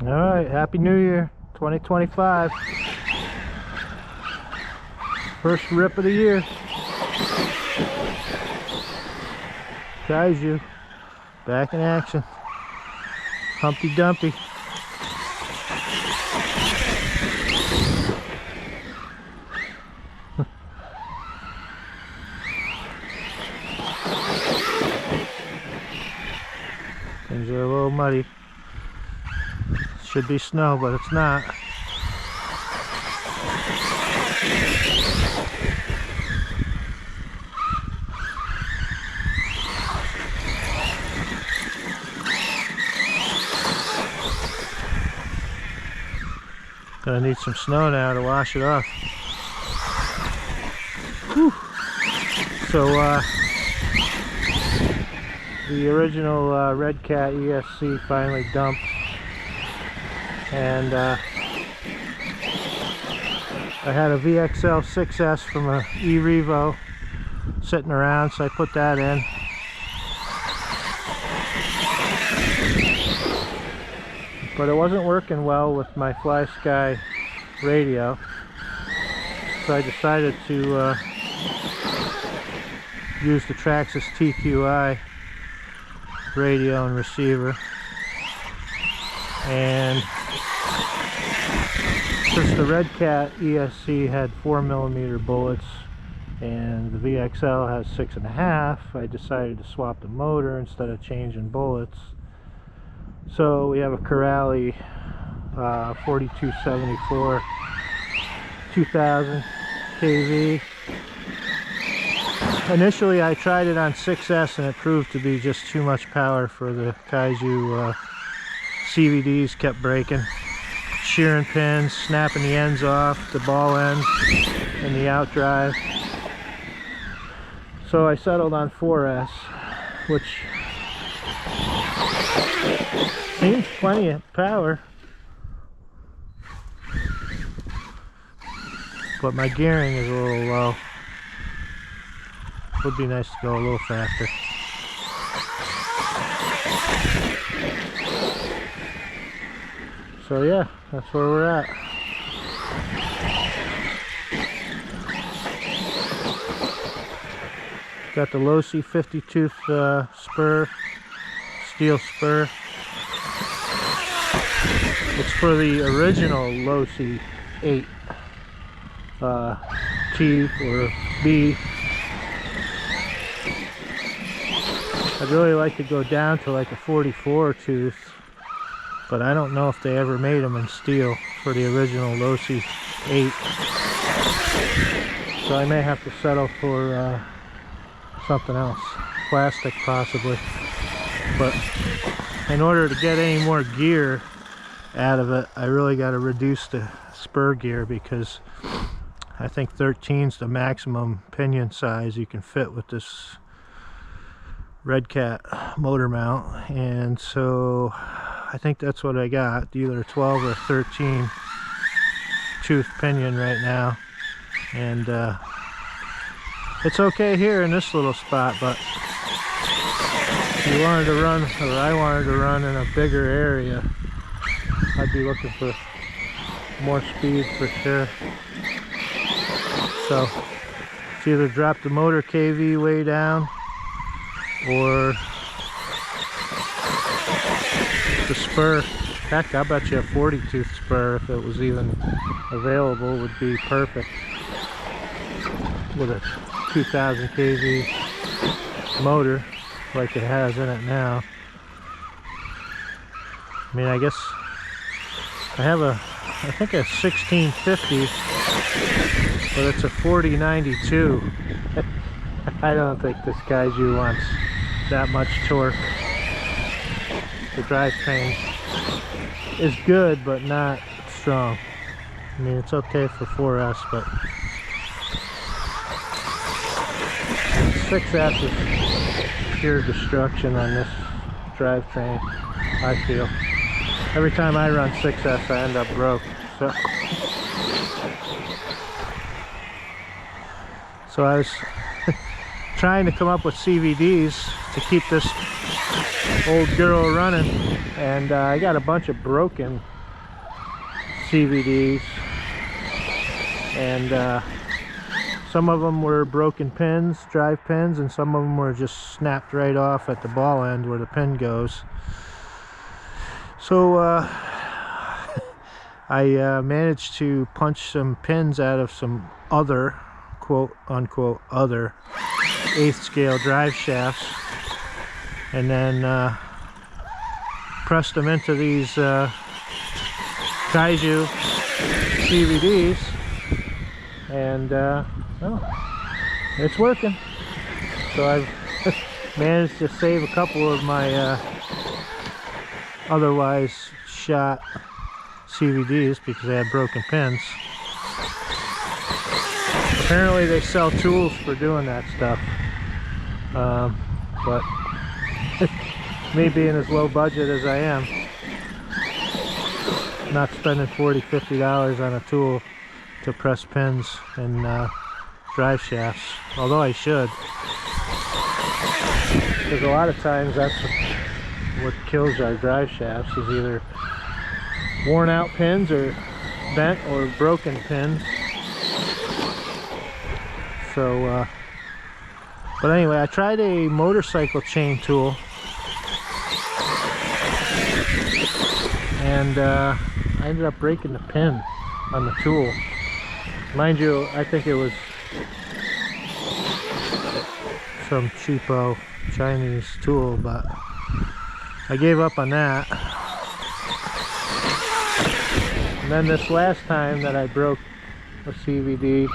All right, Happy New Year 2025. First rip of the year. Kaiju back in action. Humpty Dumpty. Things are a little muddy. Should be snow, but it's not. Gonna need some snow now to wash it off. Whew. So the original Redcat ESC finally dumped, and I had a VXL 6S from a E-Revo sitting around, so I put that in. But it wasn't working well with my Fly Sky radio, so I decided to use the Traxxas TQI radio and receiver. And since the Redcat ESC had 4mm bullets and the VXL has 6.5, I decided to swap the motor instead of changing bullets. So we have a Corrali 4274 2000 kV. Initially I tried it on 6S and it proved to be just too much power for the Kaiju. CVDs kept breaking, shearing pins, snapping the ends off, the ball ends and the out drive. So I settled on 4S, which seems plenty of power, but my gearing is a little low. Would be nice to go a little faster. So yeah, that's where we're at. Got the Losi 50 tooth spur, steel spur. It's for the original Losi 8 T or B. I'd really like to go down to like a 44 tooth, but I don't know if they ever made them in steel for the original Losi 8. So I may have to settle for something else, plastic possibly. But in order to get any more gear out of it, I really got to reduce the spur gear, because I think 13 is the maximum pinion size you can fit with this Redcat motor mount, and so I think that's what I got, either 12 or 13 tooth pinion right now. And it's okay here in this little spot, but if you wanted to run, or I wanted to run in a bigger area, I'd be looking for more speed for sure. So it's either drop the motor KV way down, or the spur. Heck, I bet you a 40 tooth spur, if it was even available, would be perfect with a 2000 kV motor like it has in it now. I mean, I guess I have I think a 1650, but it's a 4092. I don't think this Kaiju wants that much torque. The drivetrain is good, but not strong. I mean, it's okay for 4S, but 6S is pure destruction on this drivetrain, I feel. Every time I run 6S, I end up broke. So I was trying to come up with CVDs to keep this old girl running, and I got a bunch of broken CVDs, and some of them were broken pins, drive pins, and some of them were just snapped right off at the ball end where the pin goes. So I managed to punch some pins out of some other, quote unquote, other 8th scale drive shafts, and then pressed them into these Kaiju CVDs, and well, it's working. So I've managed to save a couple of my otherwise shot CVDs because they had broken pins. Apparently they sell tools for doing that stuff, but me being as low budget as I am, not spending $40–50 on a tool to press pins and drive shafts, although I should, because a lot of times that's what kills our drive shafts, is either worn out pins or bent or broken pins. So but anyway, I tried a motorcycle chain tool, and I ended up breaking the pin on the tool. Mind you, I think it was some cheapo Chinese tool, but I gave up on that. And then this last time that I broke a CVD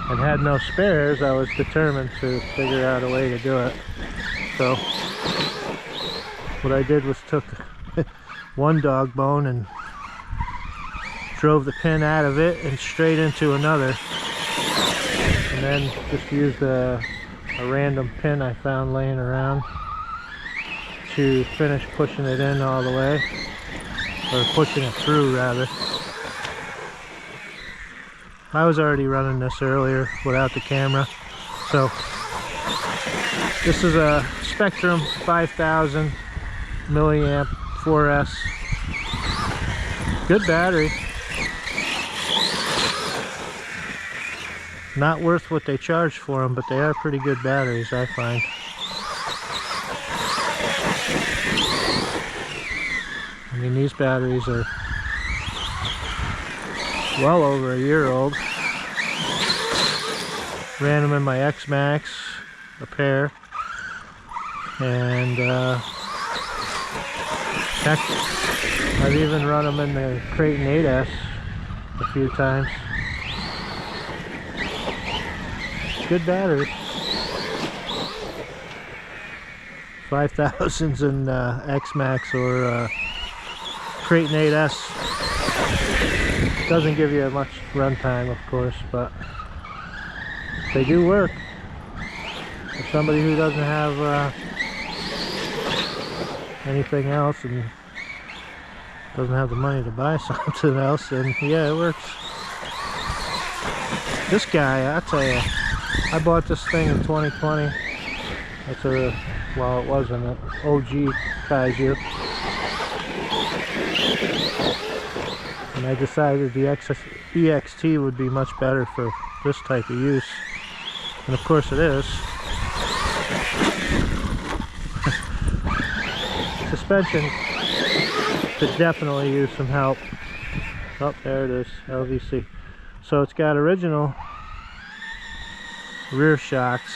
and had no spares, I was determined to figure out a way to do it. So what I did was took one dog bone and drove the pin out of it and straight into another, and then just used a random pin I found laying around to finish pushing it in all the way, or pushing it through rather. I was already running this earlier without the camera. So this is a Spectrum 5000 milliamp 4S. Good battery. Not worth what they charge for them, but they are pretty good batteries, I find. I mean, these batteries are well over a year old. Ran them in my X-Max, a pair, and heck, I've even run them in the Creighton 8S a few times. Good batteries. 5000s in X-Max or Creighton 8S. Doesn't give you much runtime, of course, but they do work. For somebody who doesn't have anything else and doesn't have the money to buy something else, then yeah, it works. This guy, I tell you, I bought this thing in 2020. It's a, well, it wasn't an OG Kaiju. And I decided the EXT would be much better for this type of use. And of course it is. Suspension could definitely use some help. Oh, there it is, LVC. So it's got original rear shocks,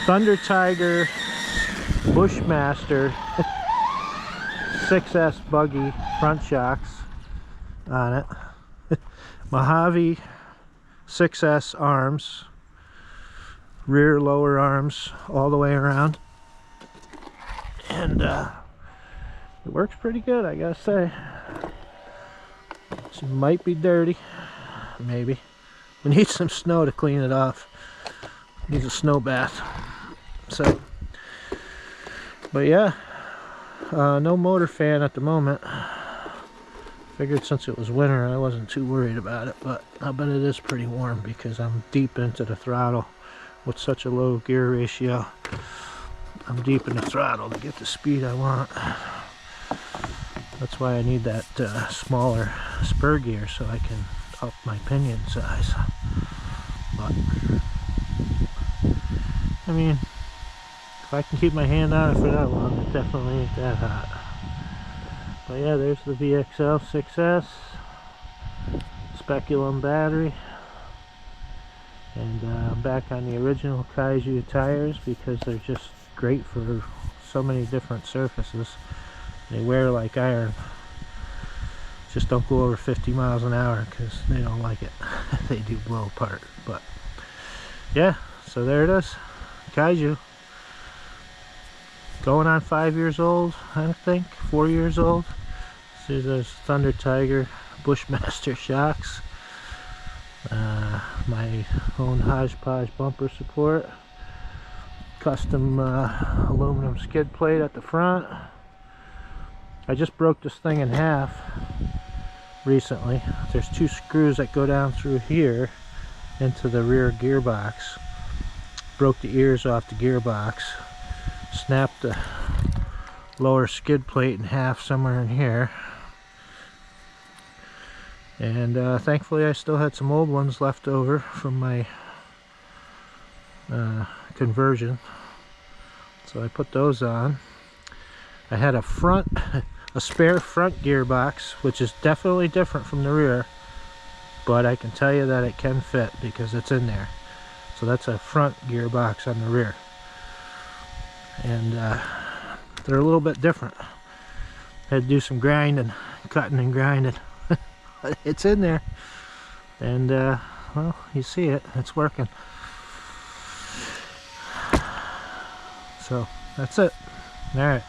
Thunder Tiger Bushmaster 6S buggy front shocks on it, Mojave 6S arms, rear lower arms all the way around, and it works pretty good, I gotta say. It might be dirty, maybe. We need some snow to clean it off. Needs a snow bath. So, but yeah, no motor fan at the moment. Figured since it was winter I wasn't too worried about it, but I bet it is pretty warm because I'm deep into the throttle with such a low gear ratio. I'm deep in the throttle to get the speed I want. That's why I need that smaller spur gear, so I can up my pinion size. But I mean, if I can keep my hand on it for that long, it definitely ain't that hot. But yeah, there's the VXL 6S speculum battery, and I'm back on the original Kaiju tires because they're just great for so many different surfaces. They wear like iron. Just don't go over 50 miles an hour because they don't like it. They do blow apart. But yeah, so there it is. Kaiju. Going on 5 years old, I think. 4 years old. See, there's Thunder Tiger Bushmaster shocks. My own hodgepodge bumper support. Custom aluminum skid plate at the front. I just broke this thing in half recently. There's 2 screws that go down through here into the rear gearbox. Broke the ears off the gearbox. Snapped the lower skid plate in half somewhere in here. And thankfully I still had some old ones left over from my conversion. So I put those on. I had a spare front gearbox, which is definitely different from the rear, but I can tell you that it can fit because it's in there. So that's a front gearbox on the rear, and they're a little bit different. Had to do some grinding, cutting and grinding. It's in there, and well, you see it, it's working. So that's it. All right.